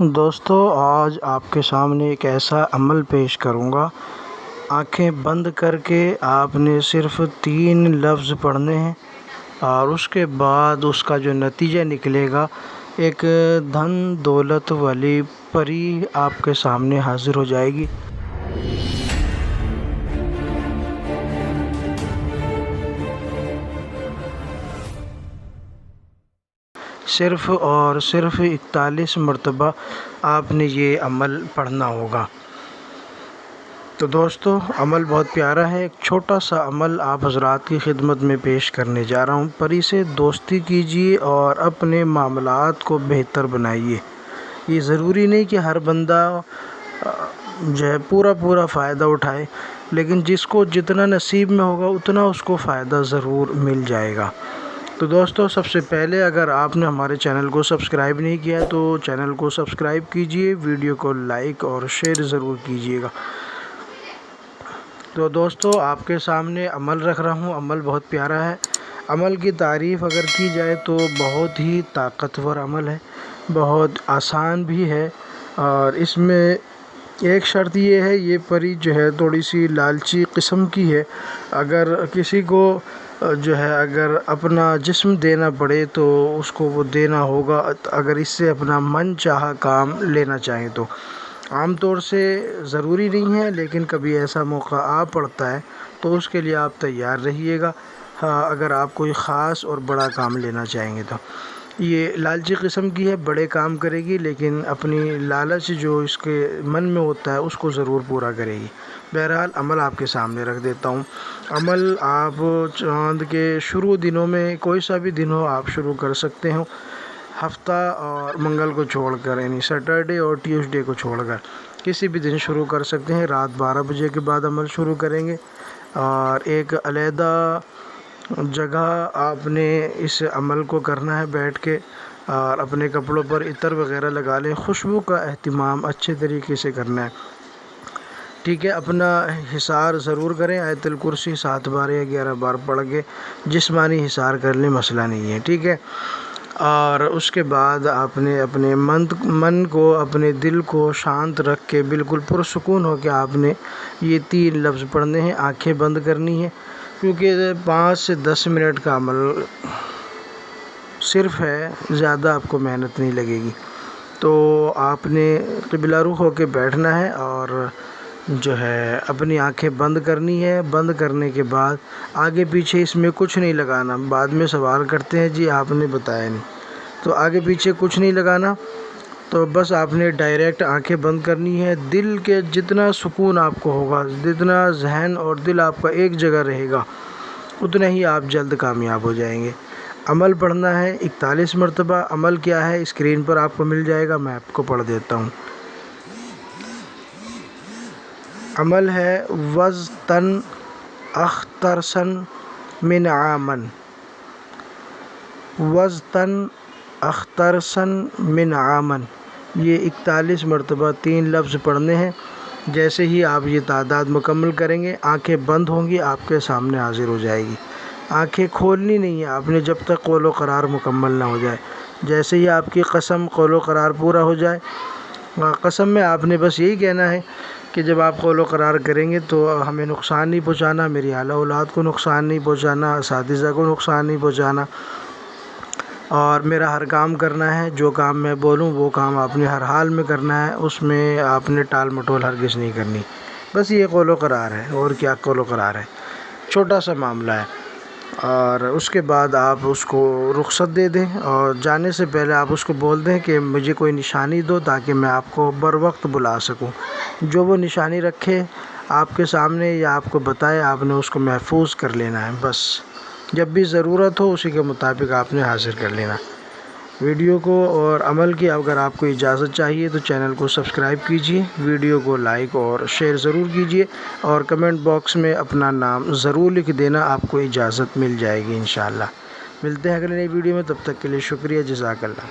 دوستو، آج آپ کے سامنے ایک ایسا عمل پیش کروں گا۔ آنکھیں بند کر کے آپ نے صرف 3 لفظ پڑھنے ہیں اور اس کے بعد اس کا جو نتیجہ نکلے گا، ایک دھن دولت والی پری آپ کے سامنے حاضر ہو جائے گی۔ صرف اور صرف 41 مرتبہ آپ نے یہ عمل پڑھنا ہوگا۔ تو دوستو، عمل بہت پیارا ہے۔ ایک چھوٹا سا عمل آپ حضرات کی خدمت میں پیش کرنے جا رہا ہوں۔ پری سے دوستی کیجیے اور اپنے معاملات کو بہتر بنائیے۔ یہ ضروری نہیں کہ ہر بندہ جو ہے پورا فائدہ اٹھائے، لیکن جس کو جتنا نصیب میں ہوگا اتنا اس کو فائدہ ضرور مل جائے گا۔ تو دوستو، سب سے پہلے اگر آپ نے ہمارے چینل کو سبسکرائب نہیں کیا تو چینل کو سبسکرائب کیجیے، ویڈیو کو لائک اور شیئر ضرور کیجیے گا۔ تو دوستو، آپ کے سامنے عمل رکھ رہا ہوں۔ عمل بہت پیارا ہے۔ عمل کی تعریف اگر کی جائے تو بہت ہی طاقتور عمل ہے، بہت آسان بھی ہے، اور اس میں ایک شرط یہ ہے، یہ پری جو ہے تھوڑی سی لالچی قسم کی ہے۔ اگر کسی کو جو ہے اگر اپنا جسم دینا پڑے تو اس کو وہ دینا ہوگا، اگر اس سے اپنا من چاہا کام لینا چاہیں تو۔ عام طور سے ضروری نہیں ہے، لیکن کبھی ایسا موقع آ پڑتا ہے تو اس کے لیے آپ تیار رہیے گا، اگر آپ کوئی خاص اور بڑا کام لینا چاہیں گے تو۔ یہ لالچی قسم کی ہے، بڑے کام کرے گی، لیکن اپنی لالچ جو اس کے من میں ہوتا ہے اس کو ضرور پورا کرے گی۔ بہرحال عمل آپ کے سامنے رکھ دیتا ہوں۔ عمل آپ چاند کے شروع دنوں میں کوئی سا بھی دن ہو آپ شروع کر سکتے ہو، ہفتہ اور منگل کو چھوڑ کر، یعنی سیٹرڈے اور ٹیوزڈے کو چھوڑ کر کسی بھی دن شروع کر سکتے ہیں۔ رات 12 بجے کے بعد عمل شروع کریں گے، اور ایک علیحدہ جگہ آپ نے اس عمل کو کرنا ہے بیٹھ کے، اور اپنے کپڑوں پر عطر وغیرہ لگا لیں۔ خوشبو کا اہتمام اچھے طریقے سے کرنا ہے، ٹھیک ہے۔ اپنا حصار ضرور کریں، آیت الکرسی 7 بار یا 11 بار پڑھ کے جسمانی حصار کر لیں، مسئلہ نہیں ہے، ٹھیک ہے۔ اور اس کے بعد آپ نے اپنے من کو، اپنے دل کو شانت رکھ کے، بالکل پرسکون ہو کے آپ نے یہ 3 لفظ پڑھنے ہیں۔ آنکھیں بند کرنی ہے، کیونکہ 5 سے 10 منٹ کا عمل صرف ہے، زیادہ آپ کو محنت نہیں لگے گی۔ تو آپ نے قبلہ رخ ہو کے بیٹھنا ہے اور جو ہے اپنی آنکھیں بند کرنی ہے۔ بند کرنے کے بعد آگے پیچھے اس میں کچھ نہیں لگانا۔ بعد میں سوال کرتے ہیں جی آپ نے بتایا نہیں، تو آگے پیچھے کچھ نہیں لگانا، تو بس آپ نے ڈائریکٹ آنکھیں بند کرنی ہے۔ دل کے جتنا سکون آپ کو ہوگا، جتنا ذہن اور دل آپ کا ایک جگہ رہے گا، اتنا ہی آپ جلد کامیاب ہو جائیں گے۔ عمل پڑھنا ہے 41 مرتبہ۔ عمل کیا ہے اسکرین پر آپ کو مل جائے گا، میں آپ کو پڑھ دیتا ہوں۔ عمل ہے وَاذْتَنْ أَخْتَرْسًا مِنْ عَامًا۔ وَاذْتَنْ أَخْتَرْسًا مِنْ عَامًا، یہ 41 مرتبہ 3 لفظ پڑھنے ہیں۔ جیسے ہی آپ یہ تعداد مکمل کریں گے، آنکھیں بند ہوں گی، آپ کے سامنے حاضر ہو جائے گی۔ آنکھیں کھولنی نہیں ہے آپ نے جب تک قول و قرار مکمل نہ ہو جائے۔ جیسے ہی آپ کی قسم قول و قرار پورا ہو جائے، قسم میں آپ نے بس یہی کہنا ہے کہ جب آپ قول و قرار کریں گے تو ہمیں نقصان نہیں پہنچانا، میری اعلیٰ اولاد کو نقصان نہیں پہنچانا، اساتذہ کو نقصان نہیں پہنچانا، اور میرا ہر کام کرنا ہے، جو کام میں بولوں وہ کام آپ نے ہر حال میں کرنا ہے، اس میں آپ نے ٹال مٹول ہرگز نہیں کرنی۔ بس یہ قول و قرار ہے، اور کیا قول و قرار ہے، چھوٹا سا معاملہ ہے۔ اور اس کے بعد آپ اس کو رخصت دے دیں، اور جانے سے پہلے آپ اس کو بول دیں کہ مجھے کوئی نشانی دو تاکہ میں آپ کو بر وقت بلا سکوں۔ جو وہ نشانی رکھے آپ کے سامنے یا آپ کو بتائے، آپ نے اس کو محفوظ کر لینا ہے۔ بس جب بھی ضرورت ہو اسی کے مطابق آپ نے حاصل کر لینا۔ ویڈیو کو اور عمل کی اگر آپ کو اجازت چاہیے تو چینل کو سبسکرائب کیجیے، ویڈیو کو لائک اور شیئر ضرور کیجیے، اور کمنٹ باکس میں اپنا نام ضرور لکھ دینا، آپ کو اجازت مل جائے گی انشاءاللہ۔ ملتے ہیں اگلے نئی ویڈیو میں، تب تک کے لیے شکریہ، جزاک اللہ۔